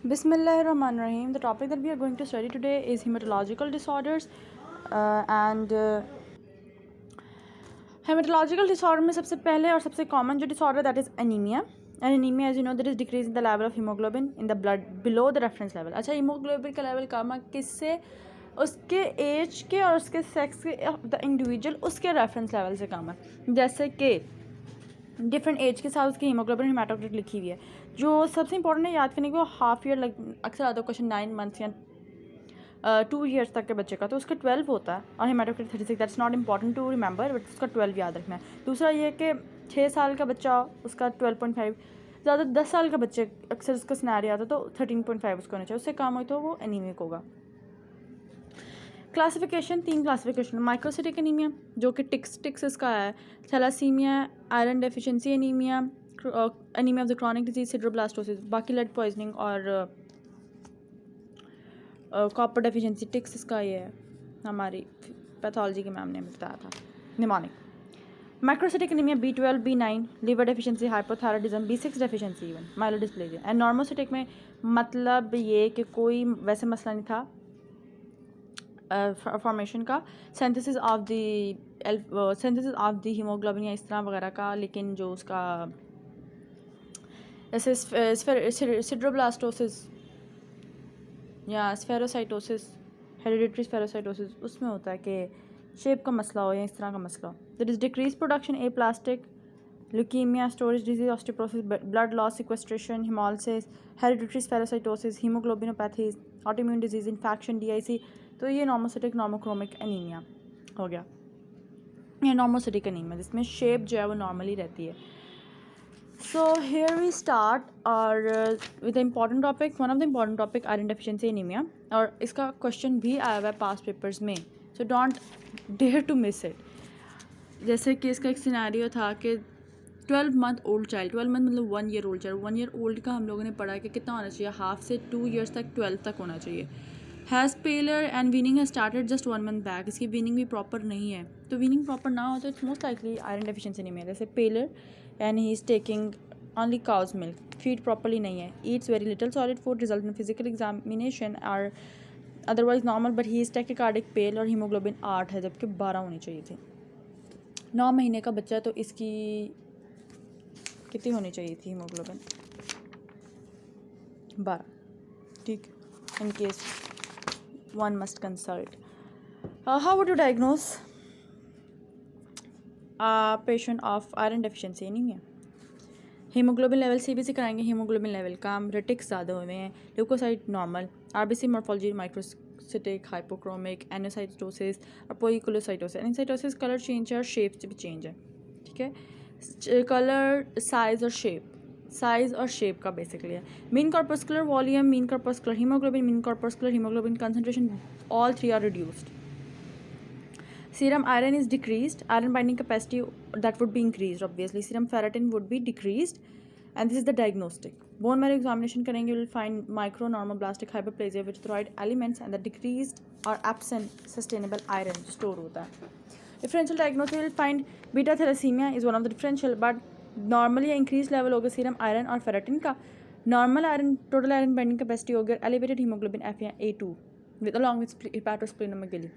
Bismillahirrahmanirrahim. The topic that we are going to study today is hematological disorders and hematological disorder में सबसे पहले और सबसे common जो disorder that is anemia. And anemia, as you know, there is decrease in the level of hemoglobin in the blood below the reference level. अच्छा, hemoglobin का level कम है किससे? उसके एज के और उसके सेक्स के द इंडिविजुअल उसके रेफरेंस लेवल से कम है. जैसे कि डिफरेंट एज के साथ उसकी हीमोग्लोबिन हेमाटोक्रिट लिखी हुई है. जो सबसे इंपॉर्टेंट है याद करने की, वो हाफ ईयर अक्सर आता है क्वेश्चन 9 मंथ्स या 2 ईयर्स तक के बच्चे का, तो उसका 12 होता है और haematocrit 36. That's not important to remember, but उसका 12 याद रखना है. दूसरा ये कि 6 साल का बच्चा उसका 12.5, ज़्यादा 10 साल का बच्चे अक्सर उसका सिनेरियो आता है तो 13.5 उसको होना चाहिए. उससे कम हो तो वो एनीमिक होगा. Classification 3 classification. माइक्रोसिटिक एनीमिया जो कि टिक्स इसका है, thalassaemia, iron deficiency anaemia, anaemia of the chronic disease, sideroblastosis. बाकी लेड पॉइजनिंग और कॉपर डेफिशिएंसी. टिक्स इसका ये है, हमारी पैथोलॉजी के मैम ने बताया था. Mnemonic. Microcytic anaemia B12, B9, liver deficiency, hypothyroidism, B6 deficiency, even myelodysplasia. And normocytic में मतलब ये कि कोई वैसे मसला नहीं था फॉर्मेशन का, सिंथेसिस ऑफ द हीमोग्लोबिन या इस तरह वगैरह का, लेकिन जो उसका जैसे सिड्रोब्लास्टोसिस या स्फेरोसाइटोसिस, हेरिडिटरी स्फेरोसाइटोसिस, उसमें होता है कि शेप का मसला हो या इस तरह का मसला हो. There is decrease production aplastic, leukaemia, storage disease, osteoporosis, blood loss, sequestration, haemolysis, hereditary spherocytosis, haemoglobinopathies, autoimmune disease, infection, DIC. तो ये नॉर्मोसिटिक नॉर्मोक्रोमिक एनीमिया हो गया. ये नॉर्मोसिटिक एनीमिया जिसमें शेप जो है वो नॉर्मली रहती है. सो हेयर वी स्टार्ट और with the important topic, one of the important topic iron deficiency anaemia, और इसका क्वेश्चन भी आया हुआ है पास्ट पेपर्स में, so don't dare to miss it. जैसे कि इसका एक सिनेरियो था कि 12 मंथ ओल्ड चाइल्ड, 12 मंथ मतलब 1 year old child. 1 year old का हम लोगों ने पढ़ा है कि कितना होना चाहिए, हाफ से 2 ईयर्स तक 12 तक होना चाहिए. हैज़ पेलर एंड वीनिंग है स्टार्टेड जस्ट 1 मंथ बैक. इसकी वीनिंग भी प्रॉपर नहीं है, तो वीनिंग प्रॉपर ना हो तो it's most likely iron deficiency नहीं है. जैसे pallor and he is taking only cow's milk, feed properly नहीं है, eats very little solid food, result in physical examination are otherwise normal, but he is tachycardic pale और haemoglobin 8 है जबकि 12 होनी चाहिए थी. 9 महीने का बच्चा है तो इसकी कितनी होनी चाहिए थी हीमोग्लोबिन? 12. ठीक. In case one must consult. How would you diagnose a patient of iron deficiency anemia? Haemoglobin level CBC कराएंगे, हीमोग्लोबिन लेवल कम, रेटिक्स ज़्यादा हुए हैं, leucocyte normal, RBC morphology microcytic, hypochromic, anisocytosis और पोइकुलोसाइटोसिस. एनोसाइटोसिस कलर चेंज है और shape भी change है. ठीक है, कलर, साइज और शेप का बेसिकली है. Mean corpuscular volume, mean corpuscular haemoglobin, mean corpuscular haemoglobin concentration, all 3 are reduced. Serum iron is decreased, iron binding capacity that would be increased obviously. Serum ferritin would be decreased, and this is the diagnostic. Bone marrow examination करेंगे, will find micronormoblastic hyperplasia with thyroid elements and the decreased or absent sustainable iron store होता है. Differential diagnosis will find beta thalassemia is one of the differential, but normally increased level होगा serum iron और ferritin का. Normal iron, total iron binding capacity होगा, elevated hemoglobin F या A2 with along with hepatosplenomegaly.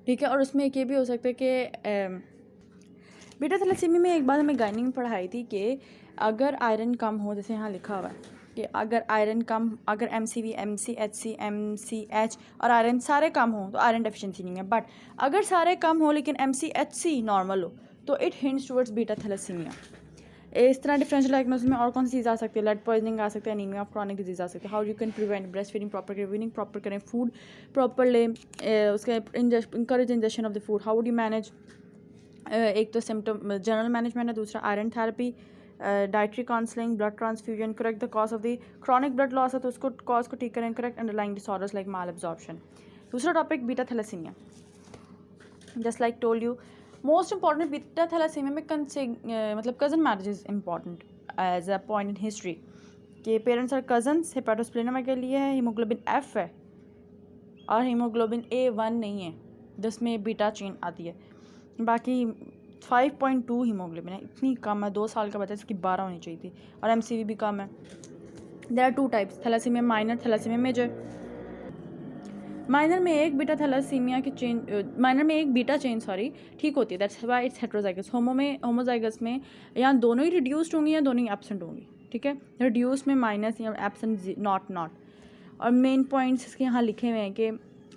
ठीक है, और उसमें एक ये भी हो सकता है कि बीटा थैलेसीमिया में एक बार हमें गायनी में पढ़ाई थी कि अगर आयरन कम हो, जैसे यहाँ लिखा हुआ है कि अगर आयरन कम, अगर MCV, MCHC, MCH और आयरन सारे कम हो तो आयरन डेफिशिएंसी नहीं है. बट अगर सारे कम हो लेकिन MCHC नॉर्मल हो तो it hints towards beta thalassaemia. इस तरह डिफरेंशियल डायग्नोसिस में और कौन सी चीज़ आ सकती है? लेड पॉइजनिंग आ सकती है, एनीमिया ऑफ क्रॉनिक डिजीज आ सकती है. How you can prevent? Breast feeding proper करें, वीनिंग प्रॉपर करें, फूड प्रॉपर लें, उसके encourage injection of the food. How would you manage? एक तो सिम्टम जनरल मैनेजमेंट है, दूसरा iron therapy, dietary counselling, blood transfusion, correct the cause of the chronic blood loss है तो उसको कॉज को ठीक करें, करेक्ट अंडरलाइंग डिसऑर्डर्स लाइक माल एब्जॉर्प्शन. दूसरा topic beta thalassaemia. Just like told you, most important beta thalassaemia में मतलब cousin marriage is important as a point in history कि पेरेंट्स और कज़न्स. हेपाटोस्प्लेनोमा के लिए है, हीमोग्लोबिन F है और हीमोग्लोबिन A1 नहीं है जिसमें बीटा चेन आती है. बाकी 5.2 हीमोग्लोबिन है, इतनी कम है. 2 साल का बच्चा, इसकी 12 होनी चाहिए थी, और MCV भी कम है. There are two types, thalassaemia minor, thalassaemia major. Minor में एक बीटा थैलेसीमिया की चेन, माइनर में एक बीटा चेन सॉरी ठीक होती है, that's why it's heterozygous. Homozygous में या दोनों ही रिड्यूस्ड होंगी या दोनों ही एब्सेंट होंगी, ठीक है। रिड्यूस में माइनस या एब्सेंट नॉट। और मेन पॉइंट्स इसके यहाँ लिखे हुए हैं कि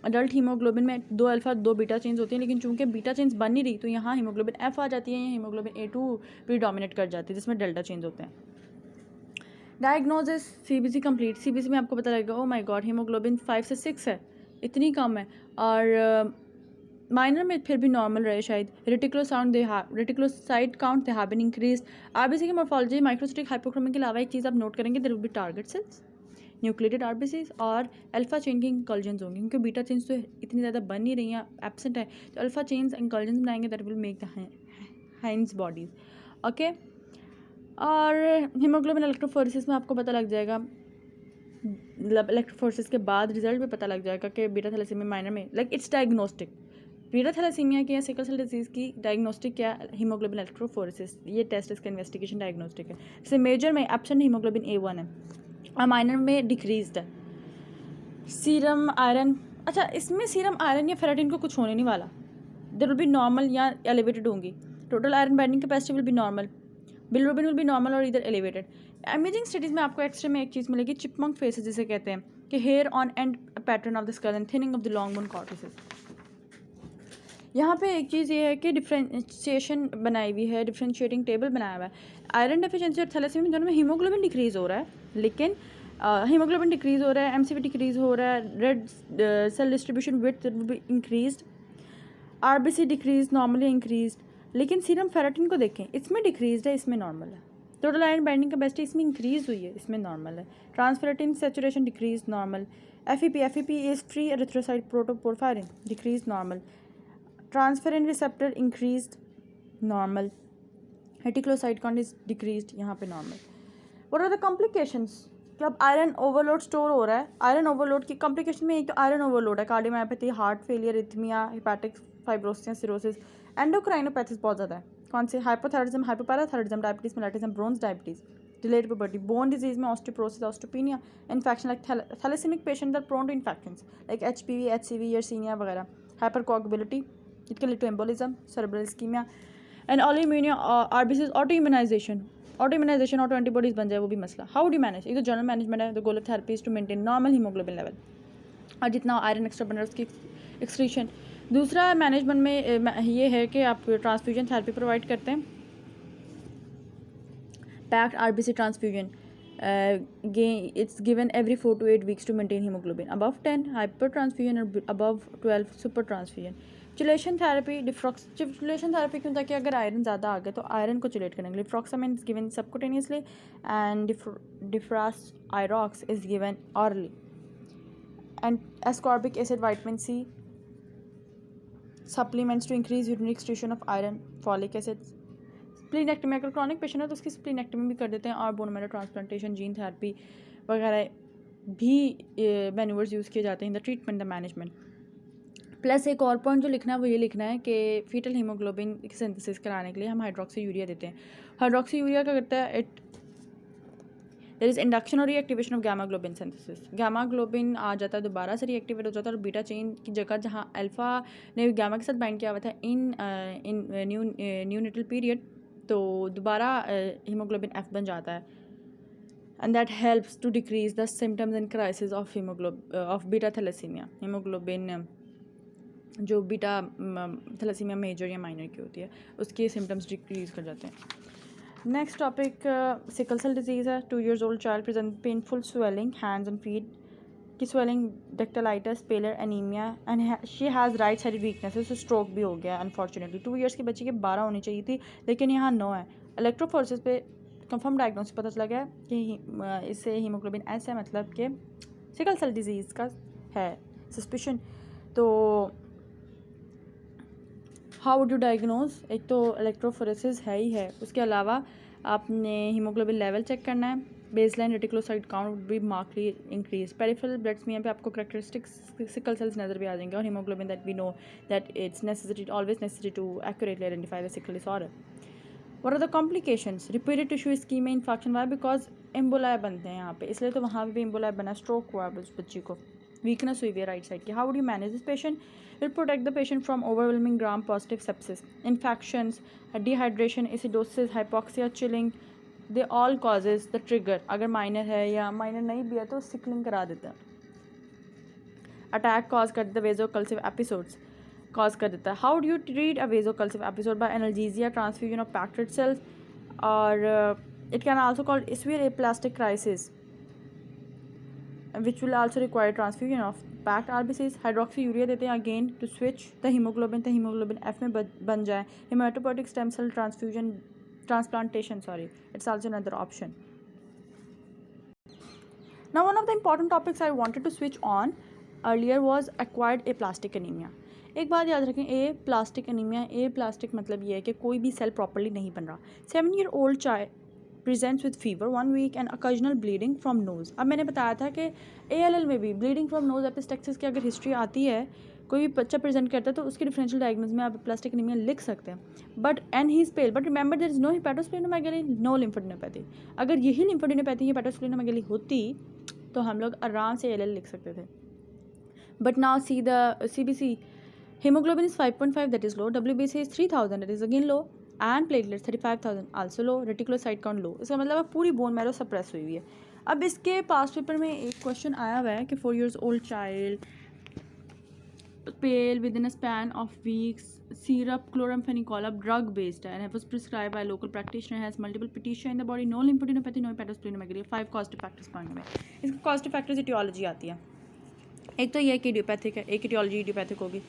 अडल्ट हीमोग्लोबिन में 2 अल्फा 2 बीटा चेंज होती हैं, लेकिन चूंकि बीटा चेंज बन नहीं रही तो यहाँ हीमोग्लोबिन एफ आ जाती है या हीमोग्लोबिन A2 प्रीडोमिनेट कर जाती है, जिसमें डेल्टा चेंज होते हैं। Diagnosis CBC complete. सीबीसी में आपको पता लगेगा ओ माय गॉड हीमोग्लोबिन 5 से 6 है, इतनी कम है। और माइनर में फिर भी नॉर्मल रहे शायद। Reticulocyte count they have been increase. RBC की मॉर्फोलॉजी माइक्रोसिटिक हाइपोक्रोमिक के अलावा एक चीज़ आप नोट करेंगे, there will be target cells, nucleated RBCs और अल्फा चेन की इंकल्जन्स होंगी, क्योंकि बीटा चेन्स तो इतनी ज़्यादा बन नहीं रही हैं, एब्सेंट है, तो अल्फा चेन्स इंकल्जन्स बनाएंगे, that will make the Heinz bodies, okay. और हीमोग्लोबिन इलेक्ट्रोफोरेसिस में आपको पता लग जाएगा, मतलब इलेक्ट्रोफोरेसिस के बाद रिजल्ट भी पता लग जाएगा कि बीटा थैलेसीमिया माइनर में, like it's diagnostic. Beta thalassaemia की या सिकल सेल डिजीज़ की डायग्नोस्टिक क्या, हीमोग्लोबिन इलेक्ट्रोफोरेसिस, ये टेस्ट इसका इन्वेस्टिगेशन डायग्नोस्टिक है। जैसे मेजर में एब्सेंट हीमोग्लोबिन A1 है और माइनर में डिक्रीज्ड है। सीरम आयरन, अच्छा इसमें सीरम आयरन या फेरेटिन को कुछ होने नहीं वाला, देयर विल बी नॉर्मल या एलिवेटेड होंगी। Total iron binding capacity will be normal, bilirubin will be normal और इधर एलिवेटेड। इमेजिंग स्टडीज़ में आपको एक्सरे में एक चीज़ मिलेगी, चिपमंक फेसेस जिसे कहते हैं, कि hair on end pattern of the skull and thinning of the long bone cortices. यहाँ पे एक चीज़ ये है कि डिफ्रेंशिएशन बनाई हुई है, डिफ्रेंशिएटिंग टेबल बनाया हुआ है। आयरन डेफिशिएंसी और थैलेसीमिया दोनों में हीमोग्लोबिन डिक्रीज़ हो रहा है, लेकिन हीमोग्लोबिन डिक्रीज़ हो रहा है, एमसीवी डिक्रीज़ हो रहा है, red cell distribution width will be increased, RBC decrease normally increased, लेकिन सीरम फेरेटिन को देखें, इसमें डिक्रीज्ड है, इसमें नॉर्मल है। टोटल आयरन बाइंडिंग कैपेसिटी इसमें इंक्रीज हुई है, इसमें नॉर्मल है। Transferrin saturation decrease normal. FEP is free erythrocyte protoporphyrin decrease normal. Transferrin receptor increased normal. Reticulocyte count is decreased, यहाँ पे normal. What are the complications, कि अब आयरन ओवरलोड स्टोर हो रहा है। आयरन ओवरलोड की कॉम्प्लिकेशन में एक तो आयरन ओवरलोड है, cardiomyopathy, heart failure, arrhythmia, hepatic fibrosis, cirrhosis, endocrinopathies बहुत ज़्यादा है। कौन से, hypothyroidism, hypoparathyroidism, diabetes mellitus, bronze diabetes, delayed puberty, bone disease में osteoporosis, osteopenia, infection like thalassaemic patient are prone to infections like HPV, HCV, Yersinia वगैरह, hypercoagulability, it can lead to embolism, cerebral ischaemia and ऑलिम्यूनिया, RBCs, auto immunisation, auto antibodies बन जाए वो भी मसला। How do manage, एक तो general management है, the goal of therapy is to maintain normal haemoglobin level और जितना आयरन एक्स्ट्रा बन रहा है उसकी एक्सक्रीशन। दूसरा मैनेजमेंट में ये है कि आप ट्रांसफ्यूजन थेरेपी प्रोवाइड करते हैं, packed RBC transfusion, it's given every 4 to 8 weeks to maintain hemoglobin above 10, hypertransfusion or above 12 super transfusion। Chelation therapy, chelation therapy क्यों, ताकि अगर आयरन ज़्यादा आ गया तो आयरन को चुलेट करेंगे। Deferoxamine is given subcutaneously and deferasirox is given orally and ascorbic acid, vitamin C, supplements to increase urinary excretion of iron, folic acid. Splenectomy, अगर chronic patient है तो उसकी स्प्लीनेक्टमी भी कर देते हैं, और bone marrow transplantation, gene therapy वगैरह भी मैन्यूवर्स यूज़ किए जाते हैं in the treatment the management. Plus एक और पॉइंट जो लिखना है वो ये लिखना है कि फीटल हीमोग्लोबिन की सिंथेसिस कराने के लिए हम हाइड्रोक्सी यूरिया देते हैं। हाइड्रोक्सी यूरिया क्या करता है, देयर इज इंडक्शन और reactivation of gamma globin synthesis. Gamma globin आ जाता है, दोबारा से रीएक्टिवेट हो जाता है और बीटा चेन की जगह जहाँ अल्फा ने गामा के साथ बाइंड किया हुआ था इन न्यू निटल पीरियड, तो दोबारा हीमोग्लोबिन F बन जाता है and that helps to decrease the symptoms and crisis of beta thalassaemia. Haemoglobin जो बीटा थैलेसीमिया मेजर या माइनर की होती है उसके सिम्टम्स डिक्रीज कर जाते हैं। Next topic sickle cell disease है। 2 years old child present painful swelling hands and feet की swelling, dactylitis, pallor, anaemia and she has right side weakness, उसे स्ट्रोक भी हो गया अनफॉर्चुनेटली। 2 years की बच्ची के 12 होनी चाहिए थी, लेकिन यहाँ 9 है। इलेक्ट्रोफोरेसिस पे कंफर्म डायग्नोसिस पता चला गया कि इससे हीमोग्लोबिन S है, मतलब कि सिकल सेल डिजीज़ का है सस्पिशन। तो हाउ वुड यू डायग्नोज, एक तो इलेक्ट्रोफोरेसिस है ही है, उसके अलावा आपने हीमोग्लोबिन लेवल चेक करना है, baseline reticulocyte count would be markedly increase, peripheral blood smear पे आपको करेक्टरिस्टिक्स सिकल सेल्स नज़र भी आ जाएंगे, और haemoglobin that we know that it's necessary always necessary to accurately identify the sickle disorder. What are the complications? Repeated tissue ischemia, infarction. Why? Because emboli बनते हैं यहाँ पे, इसलिए तो वहाँ भी एम्बोलाई बना, स्ट्रोक हुआ उस बच्ची को, वीकनेस हुई है राइट साइड की. How would you manage this patient? Will protect the patient from overwhelming gram positive sepsis, infections, dehydration, acidosis, hypoxia, chilling, they all causes the trigger. अगर माइनर है या माइनर नहीं भी है तो सिकलिंग करा देता है. अटैक कॉज कर देता है, वेजोकल्सिव एपिसोड्स कॉज कर देता है. How do you treat a vaso-occlusive episode? By analgesia, transfusion of packed red cells, और it can also called severe aplastic crisis which will also require transfusion of packed RBCs. Hydroxyurea देते हैं again to switch the haemoglobin F में बन जाए. Haematopoietic stem cell transfusion transplantation, it's also another option. Now one of the important topics I wanted to switch on earlier was acquired aplastic anemia. एक बात याद रखें, aplastic anemia, aplastic मतलब ये है कि कोई भी सेल प्रॉपरली नहीं बन रहा. 7-year-old child presents with fever 1 week and occasional bleeding from nose. अब मैंने बताया था कि ALL में भी bleeding from nose epistaxis की अगर हिस्ट्री आती है, कोई भी बच्चा प्रेजेंट करता है तो उसकी डिफरेंशियल डायग्नोज में आप प्लास्टिक एनीमिया लिख सकते हैं. But and he is pale, but remember there is no hepatosplenomegaly, no lymphadenopathy. अगर यही लिम्फोडेनोपैथी हेपेटोस्प्लेनोमेगाली होती तो हम लोग आराम से ALL लिख सकते थे. But now see the CBC, hemoglobin is 5.5, that is low. WBC is 3000, that is again low. And platelets 35,000, also low. Reticulocyte count low. इसका मतलब अब पूरी बोन मैरो सप्रेस हुई है. अब इसके पास पेपर में एक क्वेश्चन आया हुआ है कि 4 years old child pale within a span of weeks, syrup chloramphenicol, drug based and was prescribed by a local practitioner, has multiple petechiae in the body, no lymphadenopathy, no hepatosplenomegaly. 5 causative factors पढ़ने में. इसका causative factors etiology आती है. एक तो ये कि idiopathic है, एक etiology इडियोपैथिक होगी.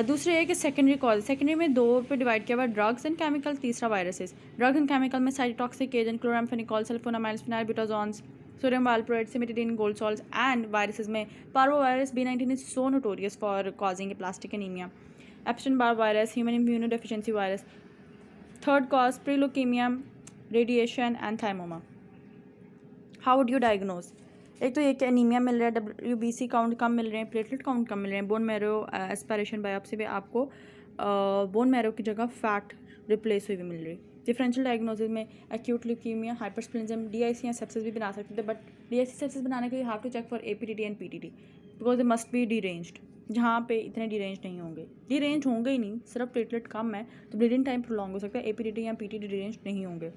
दूसरे है कि सेकेंडरी कॉज, सेकेंडरी में 2 पे डिवाइड किया हुआ, ड्रग्स एंड केमिकल, तीसरा वायरसेस. ड्रग्स एंड केमिकल में cytotoxic agent chloramphenicol, sulphonamides, phenylbutazones, sodium valproate, cimetidine, gold salts. And viruses में parvovirus B19 is so notorious for causing aplastic anaemia. Epstein Barr virus, human immunodeficiency virus. Third cause preleukaemia, radiation and thymoma. How would you diagnose? एक तो ये कि anaemia मिल रहा है, WBC count कम मिल रहे हैं, platelet count कम मिल रहे हैं, बोन मैरो एस्पिरेशन बायोप्सी पे आपको बोन मैरो की जगह फैट रिप्लेस हुई भी मिल रही. डिफरेंशियल डायग्नोसिस में एक्यूट ल्यूकीमिया, हाइपरस्प्लेनिज्म, DIC या सेप्सिस भी बना सकते थे. बट DIC सेप्सिस बनाने के लिए have to check for APTT and PTT because they must be deranged. जहाँ पे इतने डीरेंज नहीं होंगे, डीरेंज होंगे ही नहीं, सिर्फ प्लेटलेट कम है तो ब्लीडिंग टाइम प्रोलॉन्ग हो सकता है. APTT या PTT डीरेंज नहीं होंगे.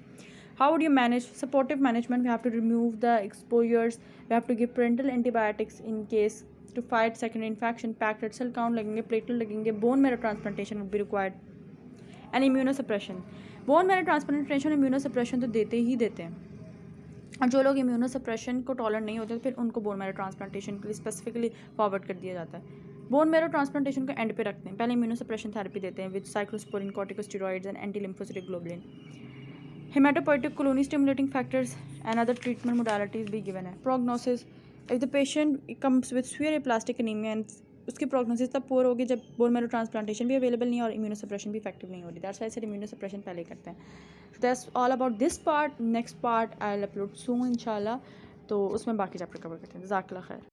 How would you manage? Supportive management, we have to remove the exposures, we have to give parental antibiotics in case to fight secondary infection, packed red cell count लगेंगे, platelet लगेंगे, bone marrow transplantation would be required. And immunosuppression, bone marrow transplantation immunosuppression तो देते ही देते हैं. और जो लोग immunosuppression को टॉलरेट नहीं होते फिर उनको bone marrow transplantation के लिए स्पेसिफिकली फॉरवर्ड कर दिया जाता है. बोन मैरो ट्रांसप्लांटेशन को एंड पे रखते हैं, पहले immunosuppression थेरेपी देते हैं with cyclosporin, corticosteroids and anti lymphocytic globulin. Hematopoietic colony stimulating factors and other treatment modalities भी given है. Prognosis, if the patient comes with severe aplastic anemia and उसकी prognosis तब poor होगी जब bone marrow transplantation भी available नहीं है और immunosuppression भी effective नहीं हो रही. That's why I said immunosuppression पहले करते हैं. So that's all about this part. Next part I'll upload soon इंशाल्लाह, तो उसमें बाकी चैप्टर कवर करते हैं. जज़ाकल्लाह खैर.